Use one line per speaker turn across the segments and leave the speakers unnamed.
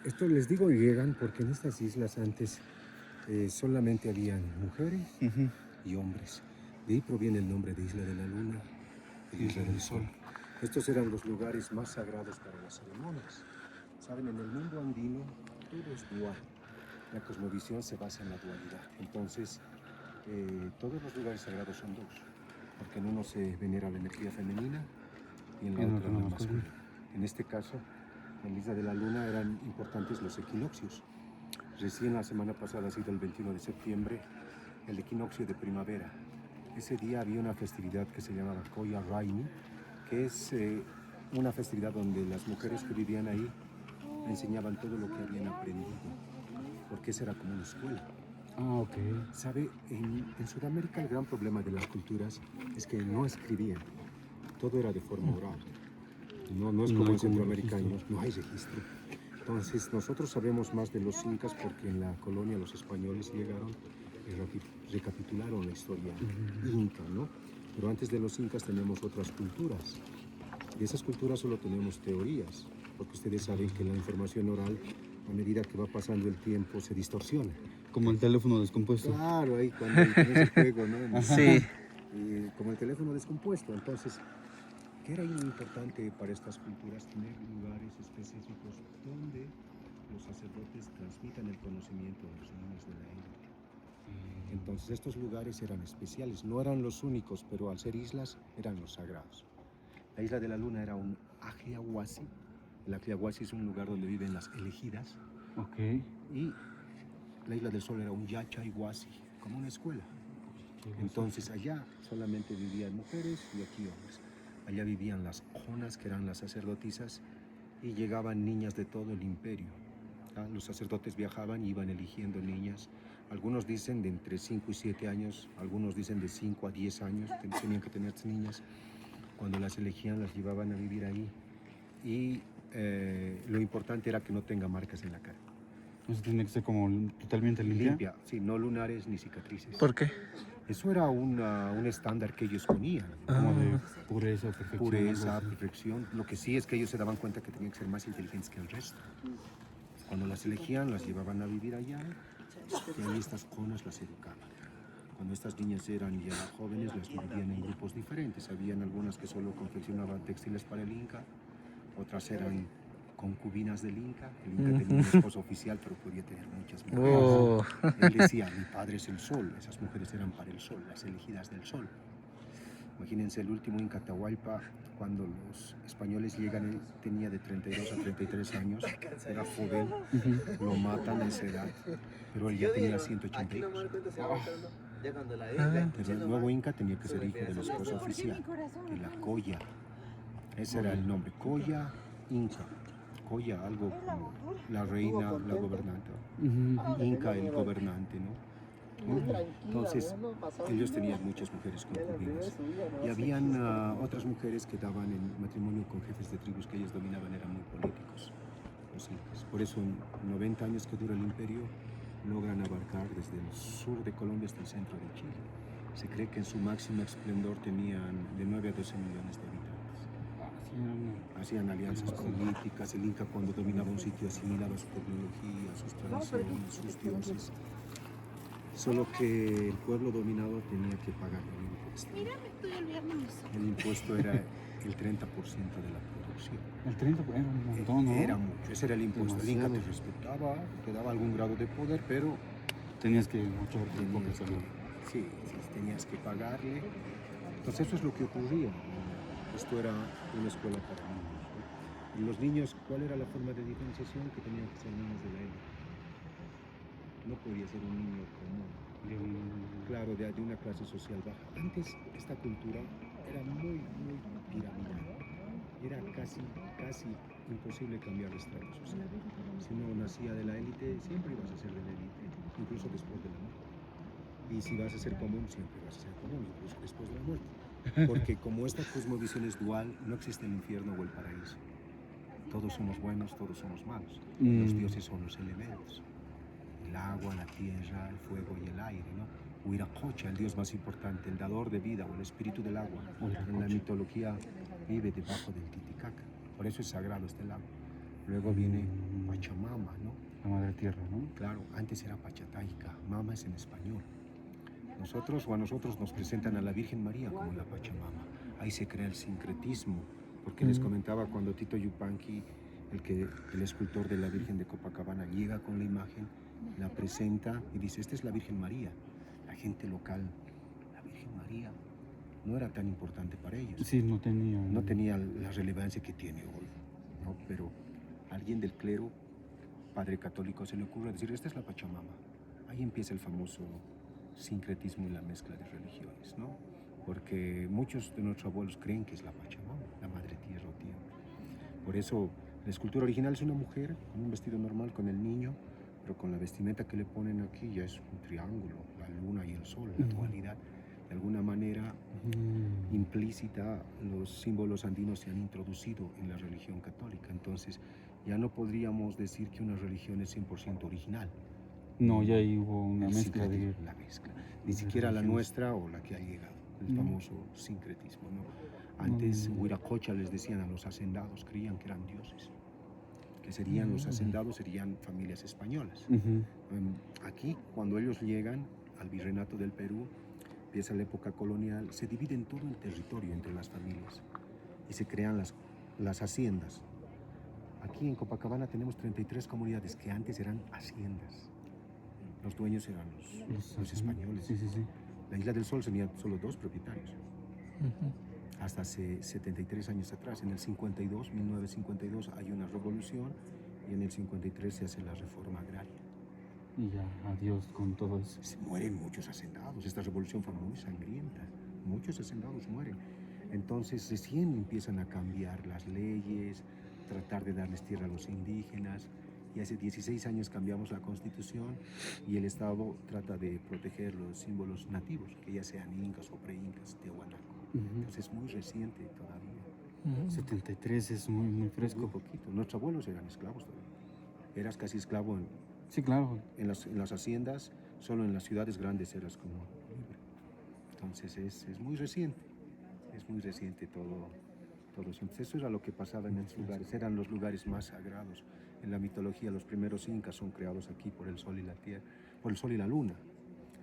Esto les digo llegan porque en estas islas antes solamente habían mujeres y hombres. De ahí proviene el nombre de Isla de la Luna y Isla del Sol. Estos eran los lugares más sagrados para las ceremonias. Saben, en el mundo andino todo es dual. La cosmovisión se basa en la dualidad. Entonces, todos los lugares sagrados son dos, porque en uno se venera la energía femenina y en la otra la masculina. En este caso, en la Isla de la Luna eran importantes los equinoccios. Recién la semana pasada ha sido el 21 de septiembre, el equinoccio de primavera. Ese día había una festividad que se llamaba Koya Raini, que es una festividad donde las mujeres que vivían ahí enseñaban todo lo que habían aprendido, porque esa era como una escuela.
Ah, ok.
Sabe, en Sudamérica el gran problema de las culturas es que no escribían, todo era de forma oral. No es como en Centroamérica, no hay registro. Entonces nosotros sabemos más de los incas porque en la colonia los españoles llegaron y recapitularon la historia inca, ¿no? Pero antes de los incas tenemos otras culturas. De esas culturas solo tenemos teorías, porque ustedes saben que la información oral, a medida que va pasando el tiempo, se distorsiona.
Como el teléfono descompuesto.
Claro, ahí cuando tienes el juego, ¿no?
Sí.
Como el teléfono descompuesto. Entonces, ¿qué era importante para estas culturas? Tener lugares específicos donde los sacerdotes transmitan el conocimiento a los niños de la élite. Entonces, estos lugares eran especiales, no eran los únicos, pero al ser islas, eran los sagrados. La Isla de la Luna era un Ajiahuasi. El Ajiahuasi es un lugar donde viven las elegidas.
Ok.
Y la Isla del Sol era un Yachayhuasi, como una escuela. Entonces allá solamente vivían mujeres y aquí hombres. Allá vivían las jonas, que eran las sacerdotisas, y llegaban niñas de todo el imperio. Los sacerdotes viajaban y iban eligiendo niñas. Algunos dicen de entre 5 y 7 años, algunos dicen de 5 a 10 años, tenían que tener niñas. Cuando las elegían, las llevaban a vivir ahí. Y lo importante era que no tenga marcas en la cara.
Eso tiene que ser como totalmente limpia.
Limpia, sí, no lunares ni cicatrices.
¿Por qué?
Eso era un estándar que ellos ponían.
Como de pureza, perfección.
Pureza, perfección. Lo que sí es que ellos se daban cuenta que tenían que ser más inteligentes que el resto. Cuando las elegían, las llevaban a vivir allá y ahí estas conas las educaban. Cuando estas niñas eran ya jóvenes, las dividían en grupos diferentes. Habían algunas que solo confeccionaban textiles para el Inca, otras eran concubinas del Inca. El Inca tenía un esposo oficial, pero podía tener muchas mujeres.
Oh.
Él decía, mi padre es el sol. Esas mujeres eran para el sol, las elegidas del sol. Imagínense el último Inca Atahualpa, cuando los españoles llegan, él tenía de 32 a 33 años, era joven, lo matan a esa edad, pero él ya tenía 180 hijos. Pero el nuevo Inca tenía que ser hijo del esposo oficial, de la Coya. Ese era el nombre, Coya Inca. Coya, algo como la reina, la gobernante. Inca, el gobernante, ¿no? Entonces, ellos tenían muchas mujeres concubinas. Y habían otras mujeres que daban en matrimonio con jefes de tribus que ellos dominaban, eran muy políticos. Los incas. Por eso, en 90 años que dura el imperio, logran abarcar desde el sur de Colombia hasta el centro de Chile. Se cree que en su máximo esplendor tenían de 9 a 12 millones de habitantes. Hacían alianzas políticas. El Inca, cuando dominaba un sitio, asimilaba su tecnología, sus tradiciones, sus dioses. Solo que el pueblo dominado tenía que pagar el impuesto. El impuesto era el 30% de la producción.
El 30% era un montón, ¿no?
Era mucho, ese era el impuesto. El Inca te
Demasiado.
respetaba, te daba algún grado de poder, pero
Tenías que mucho
tenías que, sí, tenías que pagarle. Entonces eso es lo que ocurría. Esto era una escuela para niños, ¿no? Y los niños, ¿cuál era la forma de diferenciación? Que tenían que ser niños de la élite. No podía ser un niño común. Claro, de una clase social baja. Antes esta cultura era muy piramidal. Era casi imposible cambiar de estrato social. Si uno nacía de la élite, siempre ibas a ser de la élite, incluso después de la muerte. Y si vas a ser común, siempre vas a ser común, incluso después de la muerte. Porque como esta cosmovisión es dual, no existe el infierno o el paraíso. Todos somos buenos, todos somos malos. Los dioses son los elementos. El agua, la tierra, el fuego y el aire, ¿no? Huiracocha, el dios más importante, el dador de vida o el espíritu del agua. En la mitología vive debajo del Titicaca. Por eso es sagrado este lago. Luego viene Pachamama, ¿no?
La madre tierra, ¿no?
Claro, antes era Pachataica, mama es en español. A nosotros nos presentan a la Virgen María como la Pachamama. Ahí se crea el sincretismo, porque les comentaba cuando Tito Yupanqui, el escultor de la Virgen de Copacabana, llega con la imagen, la presenta y dice, esta es la Virgen María. La gente local, la Virgen María, no era tan importante para ellos.
Sí, no tenía.
No tenía la relevancia que tiene hoy, ¿no? Pero alguien del clero, padre católico, se le ocurre decir, esta es la Pachamama. Ahí empieza el famoso sincretismo y la mezcla de religiones, ¿no? Porque muchos de nuestros abuelos creen que es la Pachamama, la madre tierra o tierra. Por eso la escultura original es una mujer con un vestido normal con el niño, pero con la vestimenta que le ponen aquí ya es un triángulo, la luna y el sol, la dualidad. De alguna manera implícita, los símbolos andinos se han introducido en la religión católica. Entonces, ya no podríamos decir que una religión es 100% original.
No, ya ahí hubo una
El
mezcla de...
la mezcla. Ni siquiera la nuestra o la que ha llegado, el famoso sincretismo, ¿no? Antes, Huiracocha les decían a los hacendados, creían que eran dioses, que serían los hacendados, serían familias españolas. Aquí, cuando ellos llegan al virreinato del Perú, empieza la época colonial, se dividen todo el territorio entre las familias y se crean las haciendas. Aquí en Copacabana tenemos 33 comunidades que antes eran haciendas. Los dueños eran los españoles.
Sí, sí, sí.
La Isla del Sol tenía solo 2 propietarios. Hasta hace 73 años atrás, en el 52, 1952, hay una revolución y en el 53 se hace la reforma agraria.
Y ya, adiós con todo eso.
Se mueren muchos hacendados. Esta revolución fue muy sangrienta. Muchos hacendados mueren. Entonces recién empiezan a cambiar las leyes, tratar de darles tierra a los indígenas. Y hace 16 años cambiamos la Constitución y el Estado trata de proteger los símbolos nativos, que ya sean incas o pre-incas, Tiahuanaco. Entonces es muy reciente todavía.
73 es muy, muy fresco.
Muy poquito. Nuestros abuelos eran esclavos todavía. Eras casi esclavo
Sí, claro.
en las haciendas, solo en las ciudades grandes eras como libre. Entonces es muy reciente todo eso. Entonces eso era lo que pasaba en esos lugares, eran los lugares más sagrados. En la mitología los primeros incas son creados aquí por el sol y la tierra, por el sol y la luna.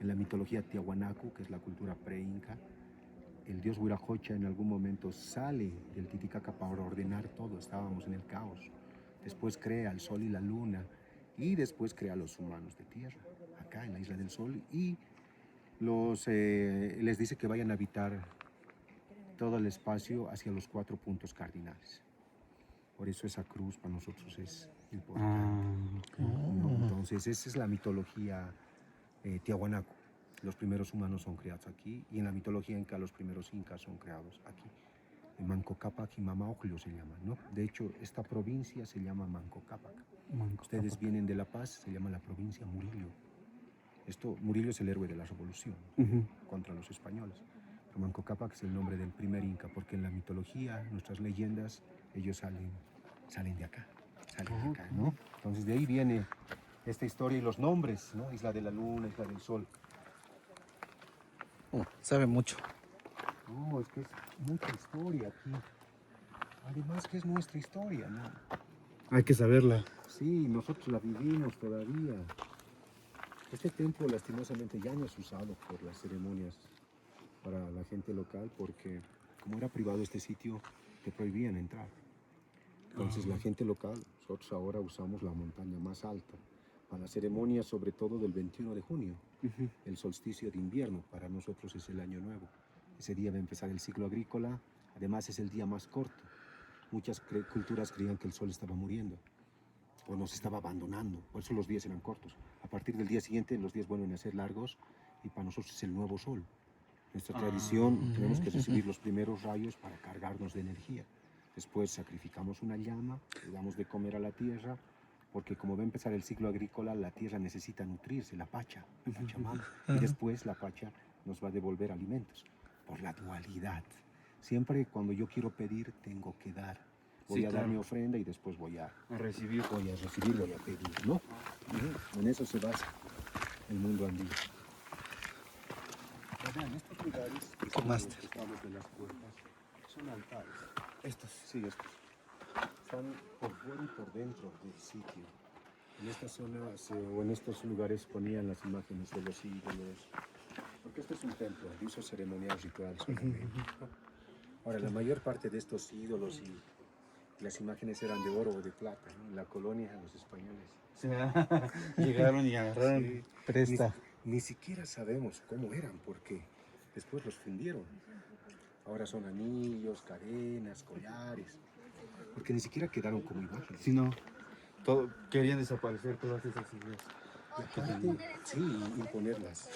En la mitología Tiahuanacu, que es la cultura pre-inca, el dios Huiracocha en algún momento sale del Titicaca para ordenar todo, estábamos en el caos. Después crea el sol y la luna y después crea a los humanos de tierra, acá en la Isla del Sol, y les dice que vayan a habitar todo el espacio hacia los 4 puntos cardinales. Por eso esa cruz para nosotros es importante. ¿No? Entonces esa es la mitología Tiahuanaco. Los primeros humanos son creados aquí, y en la mitología inca los primeros incas son creados aquí. En Manco Cápac y Mamaoclio se llaman, ¿no? De hecho, esta provincia se llama Manco Cápac. Ustedes vienen de La Paz, se llama la provincia Murillo. Murillo es el héroe de la revolución contra los españoles. Pero Manco Cápac es el nombre del primer inca, porque en la mitología, nuestras leyendas, ellos salen de acá, ¿no? Entonces de ahí viene esta historia y los nombres, ¿no? Isla de la Luna, Isla del Sol.
Sabe mucho.
No, es que es mucha historia aquí. Además que es nuestra historia, ¿no?
Hay que saberla.
Sí, nosotros la vivimos todavía. Este templo lastimosamente ya no es usado por las ceremonias para la gente local, porque como era privado este sitio, te prohibían entrar. Entonces la gente local, nosotros ahora usamos la montaña más alta para la ceremonia, sobre todo del 21 de junio, el solsticio de invierno. Para nosotros es el año nuevo. Ese día va a empezar el ciclo agrícola, además es el día más corto. Muchas culturas creían que el sol estaba muriendo o nos estaba abandonando, por eso los días eran cortos. A partir del día siguiente los días vuelven a ser largos y para nosotros es el nuevo sol. Nuestra tradición, tenemos que recibir los primeros rayos para cargarnos de energía. Después sacrificamos una llama, le damos de comer a la tierra, porque como va a empezar el ciclo agrícola, la tierra necesita nutrirse, la Pachamama. Y después la Pacha nos va a devolver alimentos, por la dualidad. Siempre cuando yo quiero pedir, tengo que dar. Voy a dar mi ofrenda y después voy a recibir, voy a pedir, ¿no? En eso se basa el mundo andino. En estos lugares,
Con máster.
de las puertas, son altares.
Estos.
Sí, estos. están por fuera y por dentro del sitio. En esta zona o en estos lugares ponían las imágenes de los ídolos, porque este es un templo de uso ceremonial ritual solamente. Ahora, la mayor parte de estos ídolos y las imágenes eran de oro o de plata, ¿no? En la colonia, los españoles.
O sea, llegaron y agarraron
Sí,
presta.
ni siquiera sabemos cómo eran, porque después los fundieron. Ahora son anillos, cadenas, collares, porque ni siquiera quedaron como imágenes.
Si no, todo, querían desaparecer todas esas ideas.
Y aparte, sí, imponer las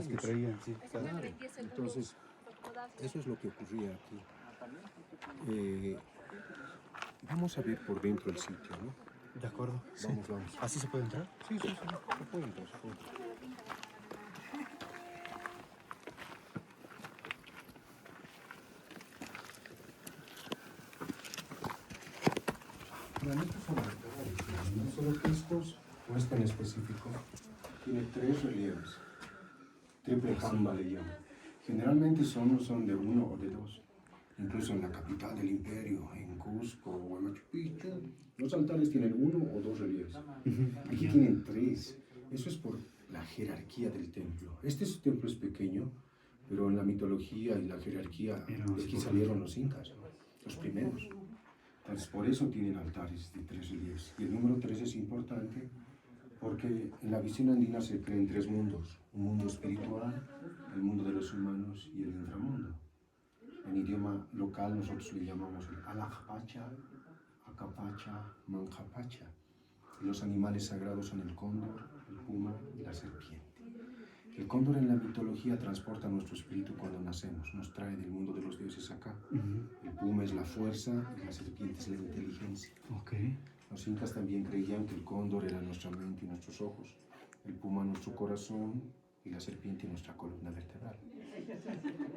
Que traían, sí.
Claro. Entonces, eso es lo que ocurría aquí. Vamos a ver por dentro el sitio, ¿no?
De acuerdo.
Vamos.
¿Así se puede entrar?
Sí, se puede entrar, se puede entrar. Para estos son altares, no solo que estos, o este en específico, tiene 3 relieves. Triple jamba le llaman. Generalmente son de 1 o de 2. Incluso en la capital del imperio, en Cusco o en Machu Picchu, los altares tienen 1 o 2 relieves. Aquí tienen 3. Eso es por la jerarquía del templo. Este templo es pequeño, pero en la mitología y la jerarquía de aquí salieron los incas, ¿no? Los primeros. Entonces, por eso tienen altares de 3 relieves. Y el número 3 es importante porque en la visión andina se creen 3 mundos. Un mundo espiritual, el mundo de los humanos y el inframundo. En idioma local nosotros le llamamos el Alajpacha, Acapacha, Manjapacha. Y los animales sagrados son el cóndor, el puma y la serpiente. El cóndor en la mitología transporta nuestro espíritu cuando nacemos, nos trae del mundo de los dioses acá. El puma es la fuerza y la serpiente es la inteligencia. Los incas también creían que el cóndor era nuestra mente y nuestros ojos, el puma nuestro corazón y la serpiente nuestra columna vertebral.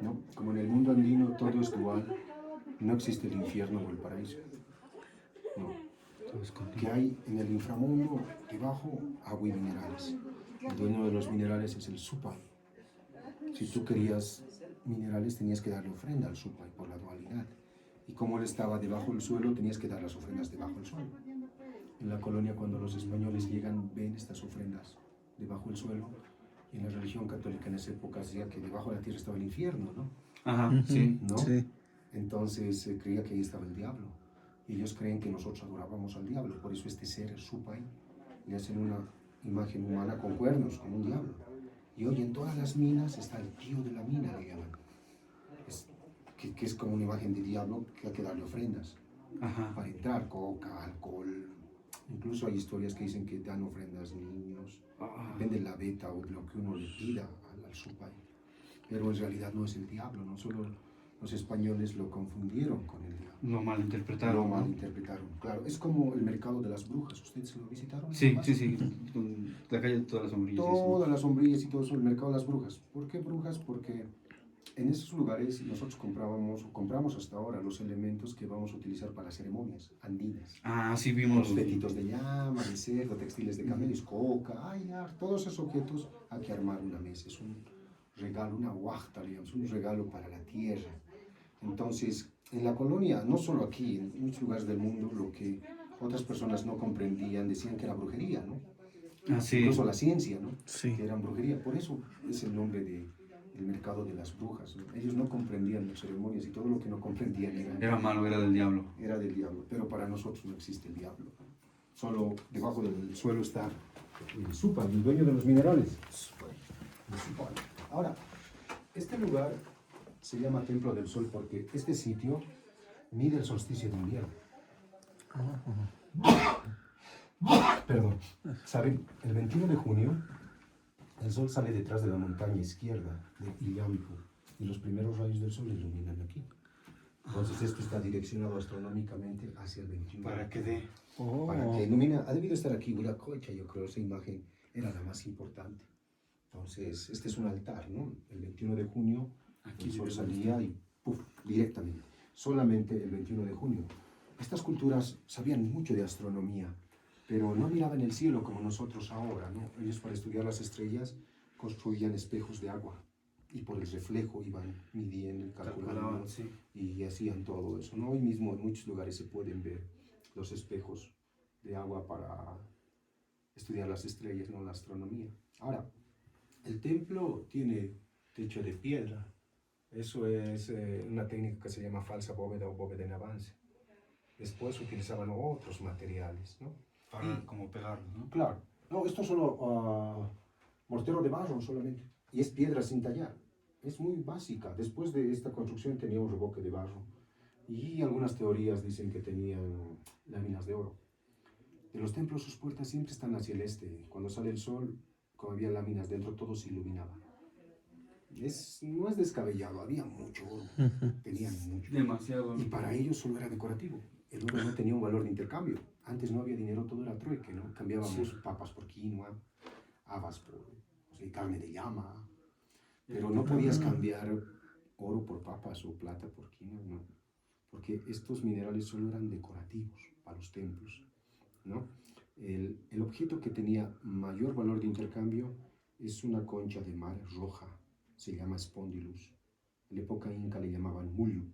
¿No? Como en el mundo andino todo es dual, no existe el infierno o el paraíso. No. Que hay en el inframundo, debajo, agua y minerales. El dueño de los minerales es el Supai. Si tú querías minerales, tenías que darle ofrenda al Supai por la dualidad. Y como él estaba debajo del suelo, tenías que dar las ofrendas debajo del suelo. En la colonia, cuando los españoles llegan, ven estas ofrendas debajo del suelo. Y en la religión católica en esa época decía que debajo de la tierra estaba el infierno, ¿no?
Ajá, sí.
¿No?
Sí.
Entonces se creía que ahí estaba el diablo. Y ellos creen que nosotros adorábamos al diablo. Por eso este ser, el Supai, le hacen una imagen humana con cuernos, como un diablo. Y hoy en todas las minas está el tío de la mina, le llaman. Que es como una imagen de diablo que hay que darle ofrendas.
Ajá.
Para entrar, coca, alcohol. Incluso hay historias que dicen que dan ofrendas niños. Depende de la beta o de lo que uno le pida al Supai. Pero en realidad no es el diablo, no solo los españoles lo confundieron con el diablo.
Lo malinterpretaron.
Lo malinterpretaron, claro. Es como el mercado de las brujas. ¿Ustedes lo visitaron?
Sí. Con la calle de todas las sombrillas.
Todas las sombrillas y todo eso, el mercado de las brujas. ¿Por qué brujas? Porque en esos lugares nosotros compramos hasta ahora los elementos que vamos a utilizar para las ceremonias andinas.
Sí vimos.
Los fetitos de llama, de cerdo, textiles de camellos, coca, todos esos objetos hay que armar una mesa. Es un regalo, una huachta, digamos, un regalo para la tierra. Entonces, en la colonia, no solo aquí, en muchos lugares del mundo, lo que otras personas no comprendían, decían que era brujería, ¿no?
Sí.
Incluso la ciencia, ¿no?
Sí.
Que eran brujería. Por eso es el nombre del mercado de las brujas, ¿no? Ellos no comprendían las ceremonias y todo lo que no comprendían
era malo, era del diablo.
Era del diablo, pero para nosotros no existe el diablo. Solo debajo del suelo está el Supai, el dueño de los minerales. El Supai. Ahora, este lugar se llama Templo del Sol porque este sitio mide el solsticio de invierno. Perdón. ¿Saben? El 21 de junio el sol sale detrás de la montaña izquierda de Illampu y los primeros rayos del sol iluminan aquí. Entonces esto está direccionado astronómicamente hacia el 21.
Para que dé.
Para que ilumina. Ha debido estar aquí Viracocha, yo creo, esa imagen era la más importante. Entonces, este es un altar, ¿no? El 21 de junio aquí el sol salía y ¡puf! Directamente. Solamente el 21 de junio. Estas culturas sabían mucho de astronomía, pero no miraban el cielo como nosotros ahora, ¿no? Ellos para estudiar las estrellas construían espejos de agua y por el reflejo iban midiendo, calculando y hacían todo eso, ¿no? Hoy mismo en muchos lugares se pueden ver los espejos de agua para estudiar las estrellas, no la astronomía. Ahora, el templo tiene techo de piedra. Eso es una técnica que se llama falsa bóveda o bóveda en avance. Después utilizaban otros materiales, ¿no?
Para como pegarlo, ¿no?
Claro. No, esto es solo mortero de barro solamente. Y es piedra sin tallar. Es muy básica. Después de esta construcción tenía un revoque de barro. Y algunas teorías dicen que tenían láminas de oro. En los templos sus puertas siempre están hacia el este. Cuando sale el sol, como había láminas dentro, todo se iluminaba. No es descabellado, había mucho oro. Tenían mucho.
Demasiado.
Y para ellos solo era decorativo. El oro no tenía un valor de intercambio. Antes no había dinero, todo era trueque, ¿no? Cambiábamos papas por quinoa, habas por, o sea, carne de llama. Pero no podías cambiar oro por papas o plata por quinoa, no. Porque estos minerales solo eran decorativos para los templos, ¿no? El objeto que tenía mayor valor de intercambio es una concha de mar roja, se llama Spondylus. En la época inca le llamaban mullu.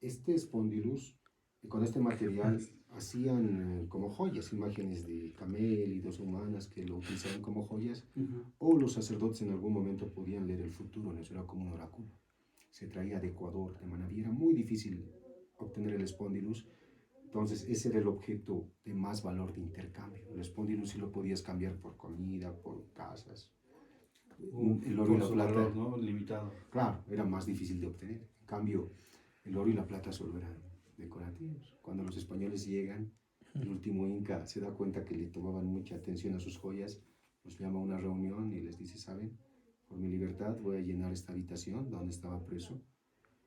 Este Spondylus, con este material hacían como joyas, imágenes de camélidos humanas que lo utilizaban como joyas, o los sacerdotes en algún momento podían leer el futuro, eso era como un oráculo. Se traía de Ecuador, de Manabí, era muy difícil obtener el Spondylus. Entonces, ese era el objeto de más valor de intercambio. El Spondylus sí lo podías cambiar por comida, por casas. El oro y la plata,
valor, ¿no? Limitado.
claro, era más difícil de obtener. En cambio, el oro y la plata solo eran decorativos. Cuando los españoles llegan, el último inca se da cuenta que le tomaban mucha atención a sus joyas, los llama a una reunión y les dice, ¿saben? Por mi libertad voy a llenar esta habitación donde estaba preso.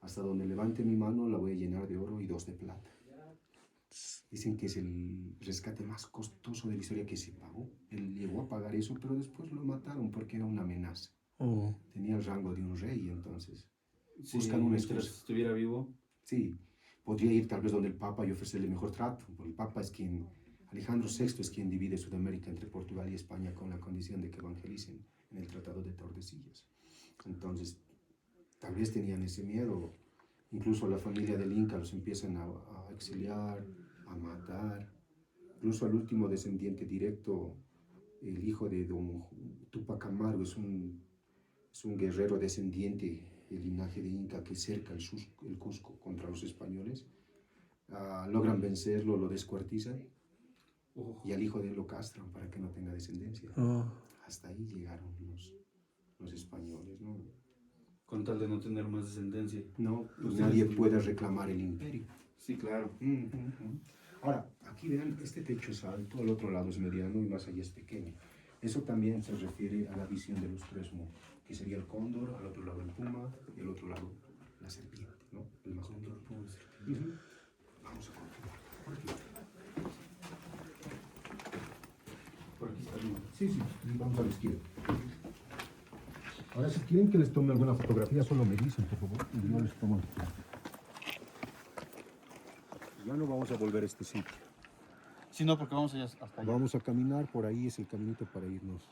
Hasta donde levante mi mano la voy a llenar de oro y 2 de plata. Dicen que es el rescate más costoso de la historia que se pagó. Él llegó a pagar eso, pero después lo mataron porque era una amenaza. Tenía el rango de un rey, entonces buscan una excusa.
Si estuviera vivo.
Sí, podría ir tal vez donde el Papa y ofrecerle mejor trato, porque el Papa es quien, Alejandro VI es quien divide Sudamérica entre Portugal y España con la condición de que evangelicen en el Tratado de Tordesillas. Entonces, tal vez tenían ese miedo. Incluso la familia del Inca los empiezan a exiliar, a matar. Incluso al último descendiente directo, el hijo de don Tupac Amaru, es un guerrero descendiente del linaje de Inca que cerca el Cusco contra los españoles. Logran vencerlo, lo descuartizan y al hijo de él lo castran para que no tenga descendencia. Hasta ahí llegaron los españoles, ¿no?
Con tal de no tener más descendencia.
No, pues nadie puede reclamar el imperio.
Sí, claro.
Ahora, aquí vean, este techo es alto, al otro lado es mediano y más allá es pequeño. Eso también se refiere a la visión de los 3 mundos, que sería el cóndor, al otro lado el puma y al otro lado la serpiente, ¿no? El más cóndor, puma, serpiente. Vamos a continuar. Por aquí.
Por aquí está bien.
Sí, vamos a la izquierda. Ahora, si quieren que les tome alguna fotografía, solo me dicen, por favor, y yo les tomo la fotografía. Ya no vamos a volver a este sitio.
Sí, no, porque vamos allá hasta allá.
Vamos a caminar, por ahí es el caminito para irnos